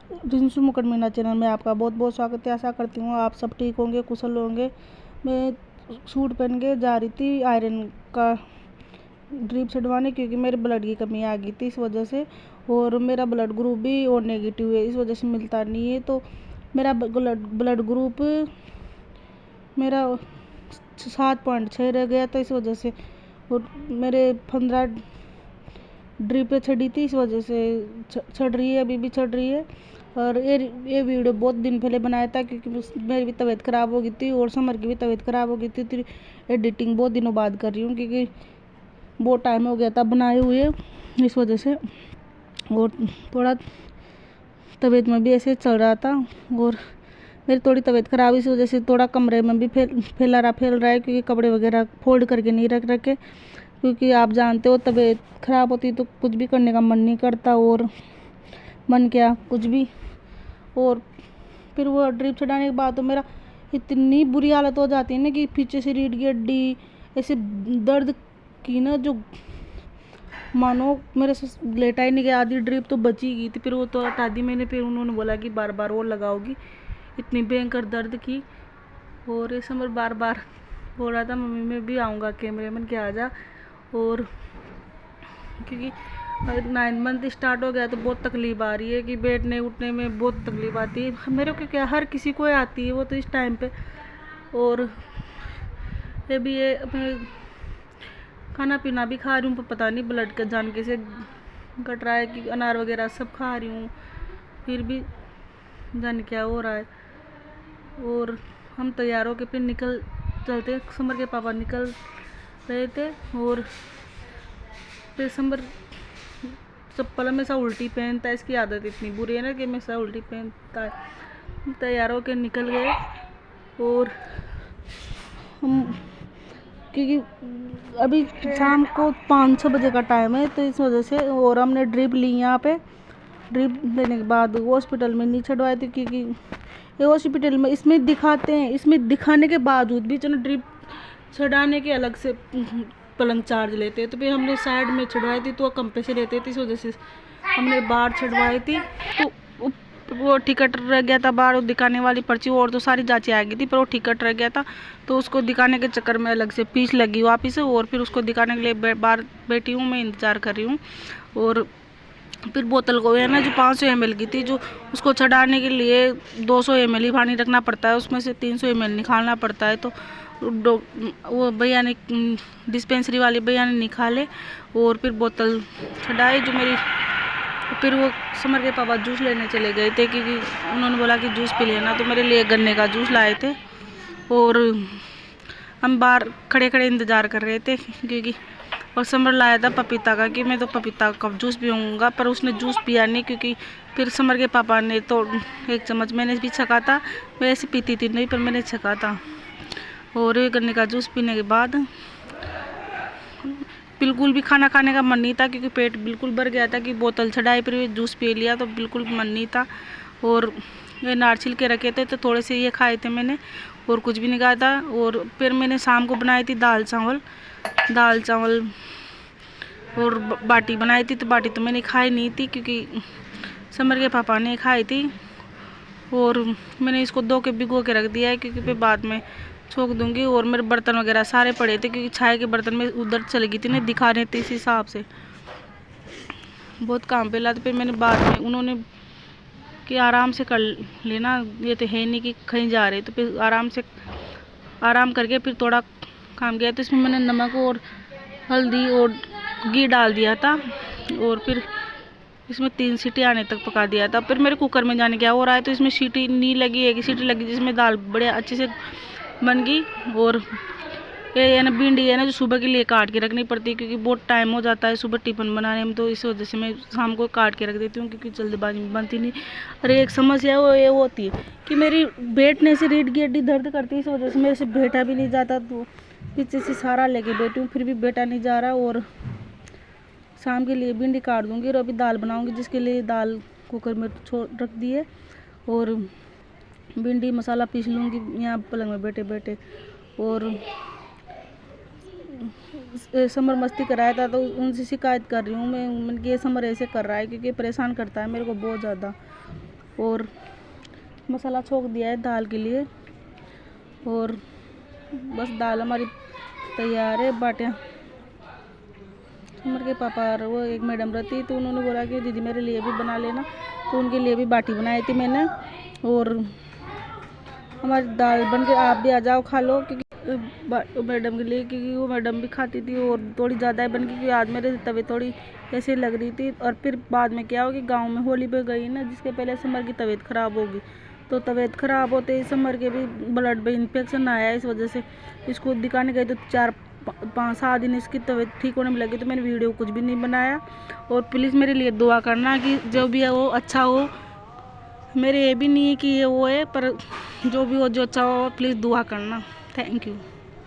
रिंसू मुकुट मीना चैनल में आपका बहुत बहुत स्वागत है। आशा करती हूँ आप सब ठीक होंगे, कुशल होंगे। मैं सूट पहन के जा रही थी आयरन का ड्रिप छड़वाने, क्योंकि मेरे ब्लड की कमी आ गई थी इस वजह से, और मेरा ब्लड ग्रुप भी और नेगेटिव है, इस वजह से मिलता नहीं है। तो मेरा ब्लड ग्रुप मेरा 7.6 रह गया था इस वजह से, और मेरे 15 ड्रिपें चढ़ी थी, इस वजह से चढ़ रही है, अभी भी चढ़ रही है। और ये वीडियो बहुत दिन पहले बनाया था, क्योंकि मेरी भी तबीयत ख़राब हो गई थी और समर की भी तबीयत ख़राब हो गई थी। तो एडिटिंग बहुत दिनों बाद कर रही हूँ, क्योंकि बहुत टाइम हो गया था बनाए हुए, इस वजह से। और थोड़ा तबीयत में भी ऐसे चल रहा था, और मेरी थोड़ी तबीयत ख़राब इस वजह से थोड़ा कमरे में भी फैल रहा है, क्योंकि कपड़े वगैरह फोल्ड करके नहीं रख रखे, क्योंकि आप जानते हो तबीयत ख़राब होती तो कुछ भी करने का मन नहीं करता, और मन क्या कुछ भी। और फिर वो ड्रिप चढ़ाने के बाद तो मेरा इतनी बुरी हालत हो जाती है ना, कि पीछे से रीढ़ की हड्डी ऐसे दर्द की ना, जो मानो मेरे से लेटा ही नहीं गया। आधी ड्रिप तो बची गई थी, फिर वो तो हटा दी मैंने। फिर उन्होंने बोला कि बार बार वो लगाओगी, इतनी भयंकर दर्द की। और ये समर बार बार बोल रहा था मम्मी मैं भी आऊँगा कैमरे में, क्या आ जा। और क्योंकि 9 मंथ स्टार्ट हो गया तो बहुत तकलीफ आ रही है, कि बैठने उठने में बहुत तकलीफ आती है मेरे को, क्या हर किसी को आती है वो तो इस टाइम पे। और ये भी ये खाना पीना भी खा रही हूँ, पर पता नहीं ब्लड का जान कैसे घट रहा है, कि अनार वगैरह सब खा रही हूँ, फिर भी जान क्या हो रहा है। और हम तैयार होकर फिर निकल चलते, समर के पापा निकल रहे थे। और फिर समर चप्पल हमेशा उल्टी पहनता है, इसकी आदत इतनी बुरी है ना कि हमेशा उल्टी पहनता है। तैयार होकर निकल गए, और हम क्योंकि अभी शाम को 5-6 बजे का टाइम है, तो इस वजह से। और हमने ड्रिप ली यहाँ पे, ड्रिप लेने के बाद हॉस्पिटल में नहीं छड़वाए थे, क्योंकि ये हॉस्पिटल में इसमें दिखाते हैं, इसमें दिखाने के बावजूद भी चलो ड्रिप छड़ाने के अलग से पलंग चार्ज लेते हैं। तो फिर हमने साइड में छड़वाई थी तो कम पैसे लेते थे, इस वजह से हमने बाहर छड़वाई थी। तो वो टिकट रह गया था बाहर, दिखाने वाली पर्ची और तो सारी जांचें आ गई थी, पर वो टिकट रह गया था, तो उसको दिखाने के चक्कर में अलग से फीस लगी वापस। और फिर उसको दिखाने के लिए बाहर बैठी हूँ, मैं इंतज़ार कर रही हूँ। और फिर बोतल को है ना, जो 500 ml की थी, जो उसको चढ़ाने के लिए 200 ml ही पानी रखना पड़ता है, उसमें से 300 ml निकालना पड़ता है। तो वो भैया ने, डिस्पेंसरी वाले भैया ने निकाले, और फिर बोतल चढ़ाई जो मेरी। फिर वो समर के पापा जूस लेने चले गए थे, क्योंकि उन्होंने बोला कि जूस पी लेना, तो मेरे लिए गन्ने का जूस लाए थे। और हम बाहर खड़े खड़े इंतज़ार कर रहे थे, क्योंकि और समर लाया था पपीता का, कि मैं तो पपीता का जूस पीऊँगा, पर उसने जूस पिया नहीं, क्योंकि फिर समर के पापा ने तो 1 चम्मच, मैंने भी छका था, मैं ऐसे पीती थी नहीं, पर मैंने छका था। और गन्ने का जूस पीने के बाद बिल्कुल भी खाना खाने का मन नहीं था, क्योंकि पेट बिल्कुल भर गया था, कि बोतल चढ़ाई फिर जूस पी लिया तो बिल्कुल मन नहीं था। और ये नार छिल के रखे थे, तो थोड़े से ये खाए थे मैंने, और कुछ भी नहीं खाया था। और फिर मैंने शाम को बनाई थी दाल चावल और बाटी बनाई थी, तो बाटी तो मैंने खाई नहीं थी, क्योंकि समर के पापा ने खाई थी। और मैंने इसको धो के भिगो के रख दिया है, क्योंकि फिर बाद में छोंक दूंगी। और मेरे बर्तन वगैरह सारे पड़े थे, क्योंकि चाय के बर्तन में उधर चली गई थी ना दिखाने थे, इस हिसाब से बहुत काम पे ला। तो फिर मैंने बाद में उन्होंने कि आराम से कर लेना, ये तो है नहीं कि कहीं जा रहे, तो फिर आराम करके फिर थोड़ा काम किया। तो इसमें मैंने नमक और हल्दी और घी डाल दिया था, और फिर इसमें 3 सीटी आने तक पका दिया था। फिर मेरे कुकर में जाने क्या हो रहा है, तो इसमें सीटी नहीं लगी, एक सीटी लगी, जिसमें दाल बड़े अच्छे से बन गई। और ये ना भिंडी है ना, जो सुबह के लिए काट के रखनी पड़ती है, क्योंकि बहुत टाइम हो जाता है सुबह टिफिन बनाने में, तो इस वजह से मैं शाम को काट के रख देती हूँ, क्योंकि जल्दबाजी में बनती नहीं। और एक समस्या वो ये होती है कि मेरी बैठने से रीढ़ की हड्डी दर्द करती है, इस वजह से मेरे से बैठा भी नहीं जाता, तो पीछे से सारा लेके बैठी हूँ, फिर भी बैठा नहीं जा रहा। और शाम के लिए भिंडी काट दूँगी, और अभी दाल बनाऊँगी, जिसके लिए दाल कुकर में रख दी है। और भिंडी मसाला पीस लूँगी यहाँ पलंग में बैठे बैठे। और समर मस्ती कराया था, तो उनसे शिकायत कर रही हूँ मैं कि ये समर ऐसे कर रहा है, क्योंकि परेशान करता है मेरे को बहुत ज़्यादा। और मसाला छोक दिया है दाल के लिए। और बस दाल हमारी तैयार है। बाटियाँ समर के पापा और वो एक मैडम रहती तो उन्होंने बोला कि दीदी मेरे लिए भी बना लेना, तो उनके लिए भी बाटी बनाई थी मैंने। और हमारी दाल बन के आप भी आ जाओ खा लो, क्योंकि मैडम के लिए, क्योंकि वो मैडम भी खाती थी और थोड़ी ज़्यादा ही बन गई, क्योंकि आज मेरे तबीयत थोड़ी ऐसे लग रही थी। और फिर बाद में क्या हो कि गाँव में होली पे गई ना, जिसके पहले समर की तबीयत ख़राब होगी, तो तबीयत ख़राब होते ही समर के भी ब्लड में इन्फेक्शन आया। इस वजह से इसको दिखाने गए तो 4-5-7 दिन इसकी तबीयत ठीक होने में लगी, तो मैंने वीडियो कुछ भी नहीं बनाया। और प्लीज़ मेरे लिए दुआ करना कि जो भी है वो अच्छा हो। मेरे ये भी नहीं है कि ये वो है, पर जो भी हो जो अच्छा हो प्लीज़ दुआ करना। Thank you.